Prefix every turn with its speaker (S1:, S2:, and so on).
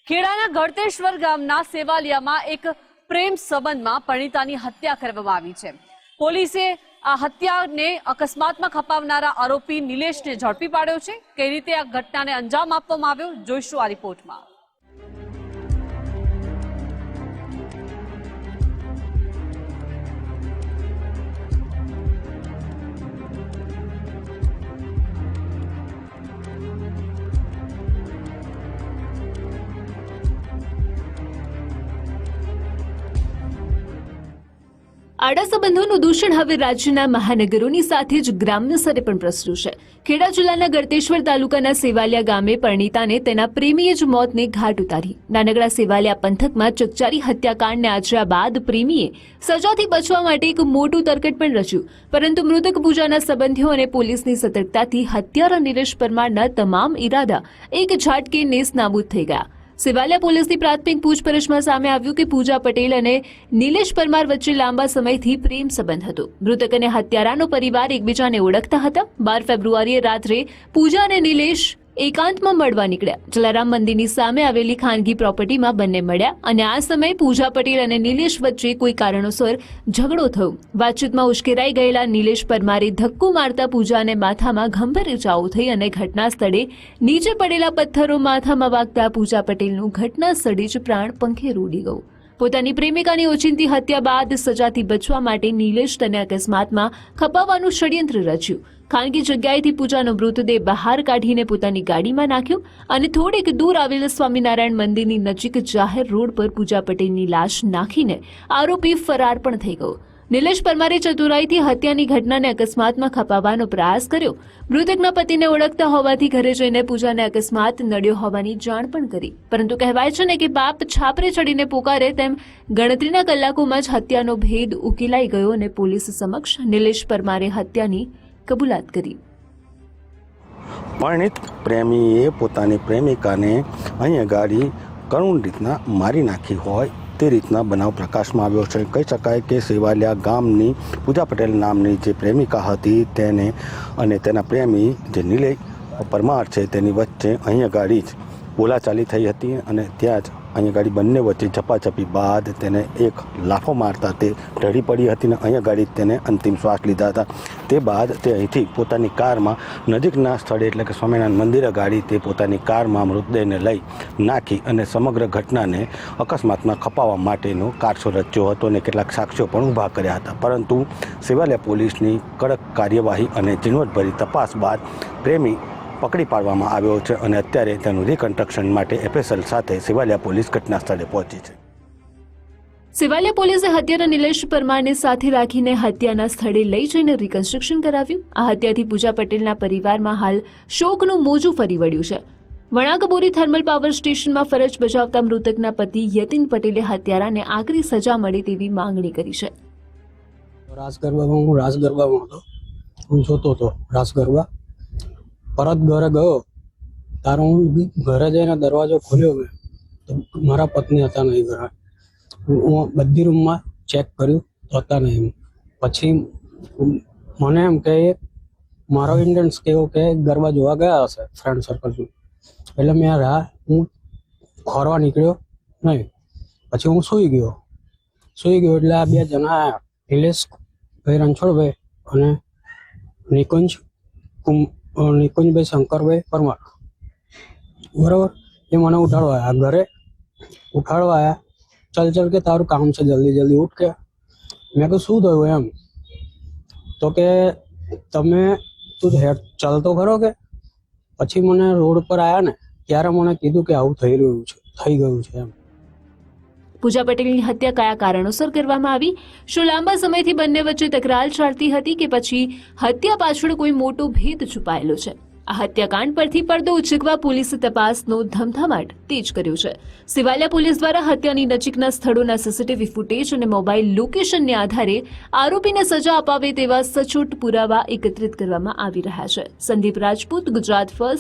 S1: ખેડાના ગળતેશ્વર ગામના સેવાલિયામાં એક પ્રેમ સંબંધમાં પરિણીતાની હત્યા કરવામાં આવી છે। પોલીસે આ હત્યાને અકસ્માતમાં ખપાવનારા આરોપી નિલેશને ઝડપી પાડ્યો છે। કઈ રીતે આ ઘટનાને અંજામ આપવામાં આવ્યો જોઈશું આ રિપોર્ટમાં।
S2: આડા સંબંધોનું દૂષણ હવે રાજ્યના મહાનગરોની સાથે જ ગ્રામ્ય સ્તરે પણ પ્રસર્યું છે। ખેડા જિલ્લાના ગળતેશ્વર તાલુકાના સેવાલિયા ગામે પરિણીતાને તેના પ્રેમીએ જ મોતને ઘાટ ઉતારી। નાનકડા સેવાલિયા પંથકમાં ચકચારી હત્યાકાંડને આચર્યા બાદ પ્રેમીએ સજાથી બચવા માટે એક મોટું તરકટ પણ રચ્યું, પરંતુ મૃતક પૂજાના સંબંધીઓ અને પોલીસની સતર્કતાથી હત્યારા નિલેશ પરમારના તમામ ઈરાદા એક ઝાટકે નેસ્તનાબૂદ થઈ ગયા। સેવાલિયા પોલીસની પ્રાથમિક પૂછપરછમાં સામે આવ્યું કે પૂજા પટેલ અને નિલેશ પરમાર વચ્ચે લાંબા સમયથી પ્રેમ સંબંધ હતો। મૃતક અને હત્યારાનો પરિવાર એકબીજાને ઓળખતા હતા। 12 ફેબ્રુઆરીએ રાત્રે પૂજા અને નિલેશ એકાંતમાં મળવા નીકળ્યા। જલારામ મંદિરની સામે આવેલી ખાનગી પ્રોપર્ટીમાં બંને મળ્યા અને આ સમયે પૂજા પટેલ અને નિલેશ વચ્ચે કોઈ કારણોસર ઝઘડો થયો। વાતચીતમાં ઉશ્કેરાઈ ગયેલા નિલેશ પરમારે ધક્કો મારતા પૂજાને માથામાં ગંભીર ઇજાઓ થઈ અને ઘટના સ્થળે નીચે પડેલા પથ્થરો માથામાં વાગતા પૂજા પટેલનું ઘટના સ્થળે જ પ્રાણ પંખે ઉડી ગયું। પોતાની પ્રેમિકાની ઓચિંતી હત્યા બાદ સજાથી બચવા માટે નિલેશ તેને અકસ્માતમાં ખપાવવાનું ષડયંત્ર રચ્યું। ખાનગી જગ્યાએથી પૂજાનો મૃતદેહ બહાર કાઢીને પોતાની ગાડીમાં નાખ્યો અને થોડેક દૂર આવેલા સ્વામિનારાયણ મંદિરની નજીક જાહેર રોડ પર પૂજા પટેલની લાશ નાખીને આરોપી ફરાર પણ થઈ ગયો। નિલેશ પરમારે ચતુરાઈથી હત્યાની ઘટનાને અકસ્માતમાં ખપાવવાનો પ્રયાસ કર્યો। મૃતકના પતિને ઓળખતા હોવાથી ઘરે જઈને પૂજાને અકસ્માત નડ્યો હોવાની જાણ પણ કરી, પરંતુ કહેવાય છે ને કે બાપ છાપરે ચડીને પોકારે તેમ ગણતરીના કલાકોમાં જ હત્યાનો ભેદ ઉકેલાઈ ગયો અને પોલીસ સમક્ષ નિલેશ પરમારે હત્યાની કબૂલાત કરી।
S3: પરિણીત પ્રેમીએ પોતાની પ્રેમિકાને અહીંયા ગાડી કરુણ રીતના મારી નાખી હોય તે રીતના બનાવ પ્રકાશમાં આવ્યો છે। કહી શકાય કે સેવાલિયા ગામની પૂજા પટેલ નામની જે પ્રેમિકા હતી તેને અને તેના પ્રેમી જે નિલેશ પરમાર છે તેની વચ્ચે અહીંયા ગાડી જ બોલાચાલી થઈ હતી અને ત્યાં જ અહીંયા ગાડી બંને વચ્ચે ઝપાઝપી બાદ તેને એક લાફો મારતા તે ઢળી પડી હતી અને અહીંયા ગાડી તેને અંતિમ શ્વાસ લીધા હતા। તે બાદ તે અહીંથી પોતાની કારમાં નજીકના સ્થળે એટલે કે સ્વામિનારાયણ મંદિરે ગાડી તે પોતાની કારમાં મૃતદેહને લઈ નાખી અને સમગ્ર ઘટનાને અકસ્માતમાં ખપાવવા માટેનો કારસો રચ્યો હતો અને કેટલાક સાક્ષીઓ પણ ઊભા કર્યા હતા, પરંતુ સેવાલિયા પોલીસની કડક કાર્યવાહી અને ઝીણવટભરી તપાસ બાદ પ્રેમી પકડી પાડવામાં આવ્યો છે અને અત્યારે તેનું રિકન્સ્ટ્રક્શન માટે એફએસએલ સાથે સેવાલિયા પોલીસ ઘટના સ્થળે પહોંચી છે।
S2: સેવાલિયા પોલીસે હત્યારા નિલેશ પરમારને સાથે રાખીને હત્યાના સ્થળે લઈ જઈને રિકન્સ્ટ્રક્શન કરાવ્યું। આ હત્યાથી પૂજા પટેલના પરિવારમાં હાલ શોકનું મોજું ફરી વળ્યું છે। વણાકબોરી થર્મલ પાવર સ્ટેશનમાં ફરજ બજાવતા મૃતકના પતિ યતિન પટેલે હત્યારાને આકરી સજા મળે તેવી માંગણી કરી છે।
S4: રાસ ગરબામાં હતો, હું જોતો હતો રાસ ગરબા। પરત ઘરે ગયો ત્યારે હું ઘરે જઈને દરવાજો ખોલ્યો મેં તો મારા પત્ની હતા નહીં ઘરે। હું બધી રૂમમાં ચેક કર્યું તો હતા નહીં। પછી મને એમ કે મારો ઇન્ટન્સ કેવો કે ગરબા જોવા ગયા હશે ફ્રેન્ડ સર્કલમાં, એટલે મેં હું ખોરવા નીકળ્યો નહીં। પછી હું સૂઈ ગયો એટલે આ બે જણા આવ્યા, નિલેશભાઈ રણછોડભાઈ અને નિકુંજભાઈ શંકરભાઈ પરમાર, બરાબર। એ મને ઉઠાડવા આવ્યા, ઘરે ઉઠાડવા આવ્યા। ચલ કે તારું કામ છે, જલ્દી ઉઠ કે। મેં કહ્યું શું થયું એમ, તો કે તું ચાલતો ખરો કે। પછી મને રોડ પર આવ્યા ને ત્યારે મને કીધું કે આવું થઈ ગયું છે એમ।
S2: પૂજા પટેલની હત્યા કયા કારણોસર કરવામાં આવી? શું લાંબા સમયથી બંને વચ્ચે તકરાર ચાલતી હતી કે પછી હત્યા પાછળ કોઈ મોટો ભેદ છુપાયેલો છે? આ હત્યાકાંડ પરથી પડદો ઉચકવા પોલીસે તપાસનો ધમધમાટ તેજ કર્યો છે। સેવાલિયા પોલીસ દ્વારા હત્યાની નજીકના સ્થળોના સીસીટીવી ફૂટેજ અને મોબાઈલ લોકેશનને આધારે આરોપીને સજા અપાવે તેવા સચોટ પુરાવા એકત્રિત કરવામાં આવી રહ્યા છે। સંદીપ રાજપૂત, ગુજરાત ફર્સ્ટ।